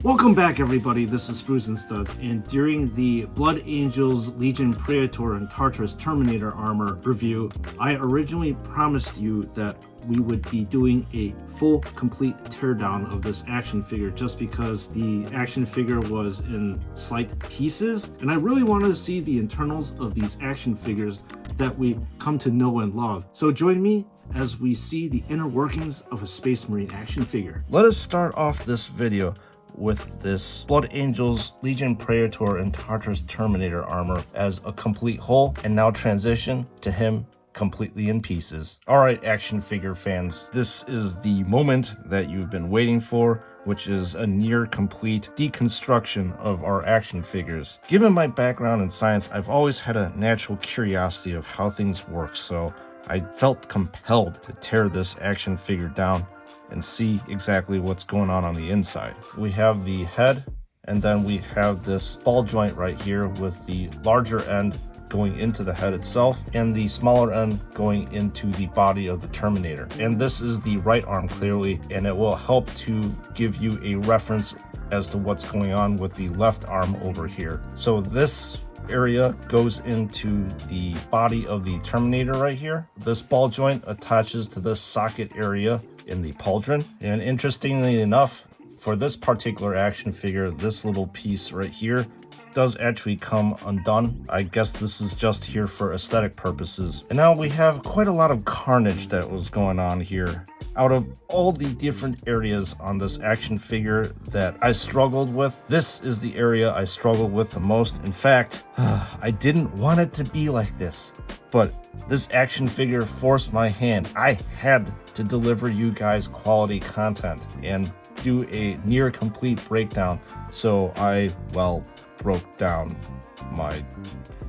Welcome back, everybody. This is Spruce and Studs, and during the Blood Angels Legion Praetor and Tartaros Terminator armor review, I originally promised you that we would be doing a full, complete teardown of this action figure just because the action figure was in slight pieces, and I really wanted to see the internals of these action figures that we come to know and love. So join me as we see the inner workings of a Space Marine action figure. Let us start off this video with this Blood Angels Legion Praetor and Tartaros Terminator armor as a complete whole, and now transition to him completely in pieces. Alright, action figure fans, this is the moment that you've been waiting for, which is a near complete deconstruction of our action figures. Given my background in science, I've always had a natural curiosity of how things work, so I felt compelled to tear this action figure down and see exactly what's going on the inside. We have the head, and then we have this ball joint right here with the larger end going into the head itself and the smaller end going into the body of the Terminator. And this is the right arm clearly, and it will help to give you a reference as to what's going on with the left arm over here. So this area goes into the body of the Terminator right here. This ball joint attaches to this socket area in the pauldron, and interestingly enough, for this particular action figure, this little piece right here does actually come undone. I guess this is just here for aesthetic purposes. And now we have quite a lot of carnage that was going on here. Out of all the different areas on this action figure that I struggled with, this is the area I struggled with the most. In fact, I didn't want it to be like this, but this action figure forced my hand. I had to deliver you guys quality content and do a near complete breakdown. So I, well, broke down my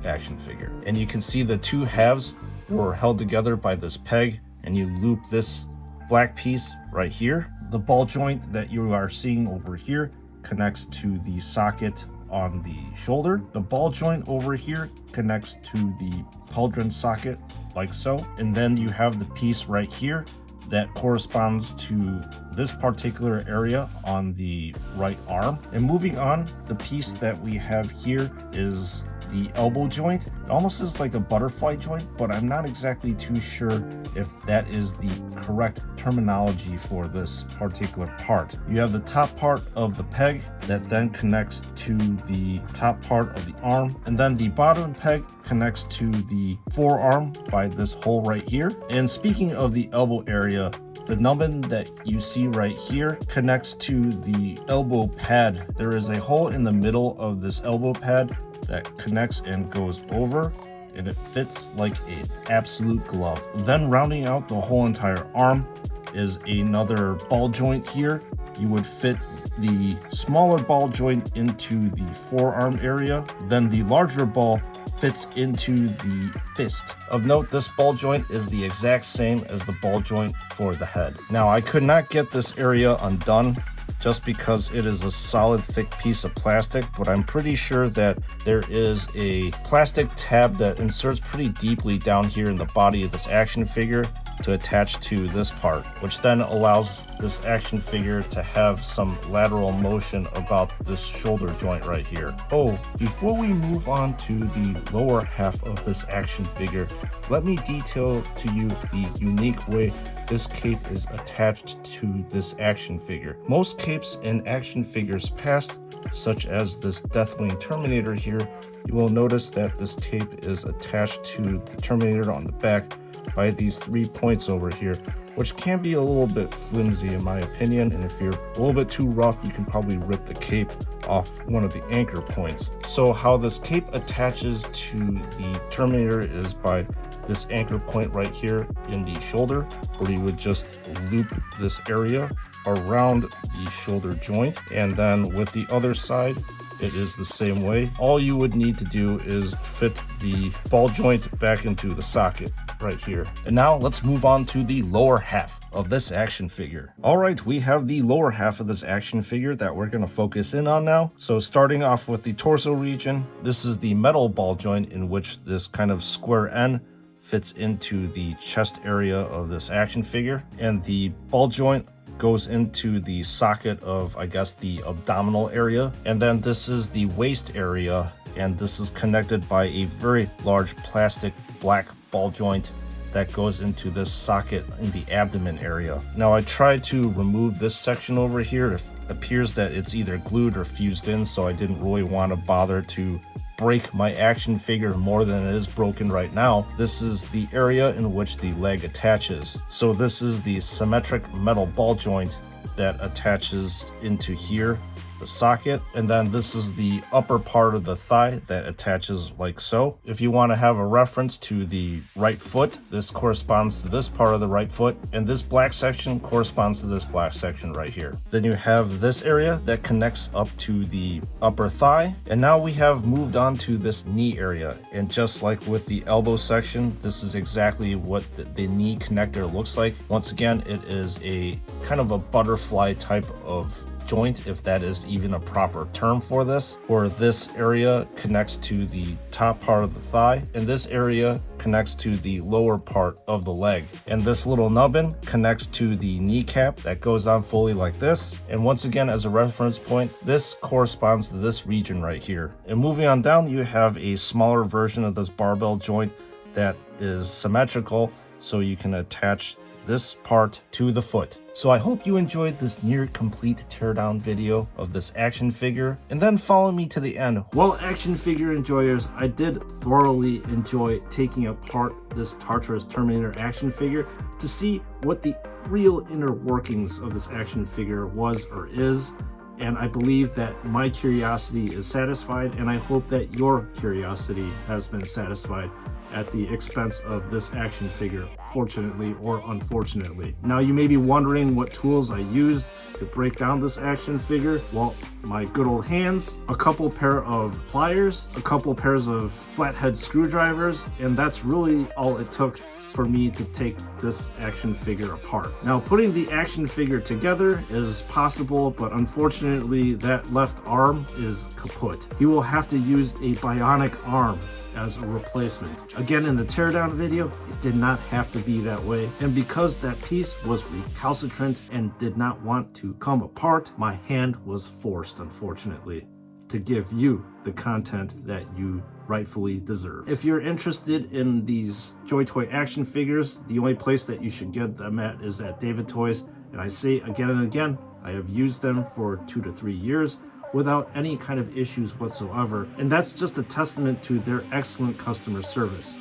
action figure. And you can see the two halves were held together by this peg, and you loop this black piece right here. The ball joint that you are seeing over here connects to the socket on the shoulder. The ball joint over here connects to the pauldron socket like so. And then you have the piece right here that corresponds to this particular area on the right arm. And moving on, the piece that we have here is the elbow joint. It almost is like a butterfly joint, but I'm not exactly too sure if that is the correct terminology for this particular part. You have the top part of the peg that then connects to the top part of the arm, and then the bottom peg connects to the forearm by this hole right here. And speaking of the elbow area, the nubbin that you see right here connects to the elbow pad. There is a hole in the middle of this elbow pad that connects and goes over, and it fits like an absolute glove. Then rounding out the whole entire arm is another ball joint here. You would fit the smaller ball joint into the forearm area, then the larger ball fits into the fist. Of note, this ball joint is the exact same as the ball joint for the head. Now, I could not get this area undone just because it is a solid thick piece of plastic, but I'm pretty sure that there is a plastic tab that inserts pretty deeply down here in the body of this action figure to attach to this part, which then allows this action figure to have some lateral motion about this shoulder joint right here. Oh, before we move on to the lower half of this action figure, let me detail to you the unique way this cape is attached to this action figure. Most capes in action figures past, such as this Deathwing Terminator here, you will notice that this cape is attached to the Terminator on the back by these 3 points over here, which can be a little bit flimsy in my opinion, and if you're a little bit too rough, you can probably rip the cape off one of the anchor points. So how this cape attaches to the Terminator is by this anchor point right here in the shoulder, where you would just loop this area around the shoulder joint, and then with the other side it is the same way. All you would need to do is fit the ball joint back into the socket right here. And now let's move on to the lower half of this action figure. All right, we have the lower half of this action figure that we're going to focus in on now. So starting off with the torso region, this is the metal ball joint in which this kind of square end fits into the chest area of this action figure, and the ball joint goes into the socket of, I guess, the abdominal area. And then this is the waist area, and this is connected by a very large plastic black ball joint that goes into this socket in the abdomen area. Now I tried to remove this section over here. It appears that it's either glued or fused in, so I didn't really want to bother to break my action figure more than it is broken right now. This is the area in which the leg attaches. So this is the symmetric metal ball joint that attaches into here, the socket, and then this is the upper part of the thigh that attaches like so. If you want to have a reference to the right foot, this corresponds to this part of the right foot, and this black section corresponds to this black section right here. Then you have this area that connects up to the upper thigh, and now we have moved on to this knee area. And just like with the elbow section, this is exactly what the knee connector looks like. Once again, it is a kind of a butterfly type of joint, if that is even a proper term for this, where this area connects to the top part of the thigh, and this area connects to the lower part of the leg. And this little nubbin connects to the kneecap that goes on fully like this. And once again, as a reference point, this corresponds to this region right here. And moving on down, you have a smaller version of this barbell joint that is symmetrical, so you can attach this part to the foot. So I hope you enjoyed this near complete teardown video of this action figure, and then follow me to the end. Well, action figure enjoyers, I did thoroughly enjoy taking apart this Tartaros Terminator action figure to see what the real inner workings of this action figure was or is. And I believe that my curiosity is satisfied, and I hope that your curiosity has been satisfied at the expense of this action figure, fortunately or unfortunately. Now you may be wondering what tools I used to break down this action figure. Well, my good old hands, a couple pair of pliers, a couple pairs of flathead screwdrivers, and that's really all it took for me to take this action figure apart. Now, putting the action figure together is possible, but unfortunately that left arm is kaput. He will have to use a bionic arm as a replacement. Again, in the teardown video, it did not have to be that way, and because that piece was recalcitrant and did not want to come apart, my hand was forced, unfortunately, to give you the content that you rightfully deserve. If you're interested in these JoyToy action figures, the only place that you should get them at is at David Toys, and I say again and again, I have used them for 2 to 3 years without any kind of issues whatsoever, and that's just a testament to their excellent customer service.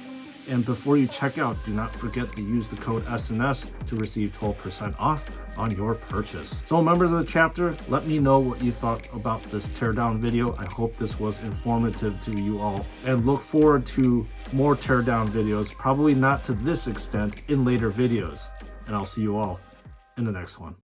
And before you check out, do not forget to use the code SNS to receive 12% off on your purchase. So members of the chapter, let me know what you thought about this teardown video. I hope this was informative to you all, and look forward to more teardown videos, probably not to this extent, in later videos. And I'll see you all in the next one.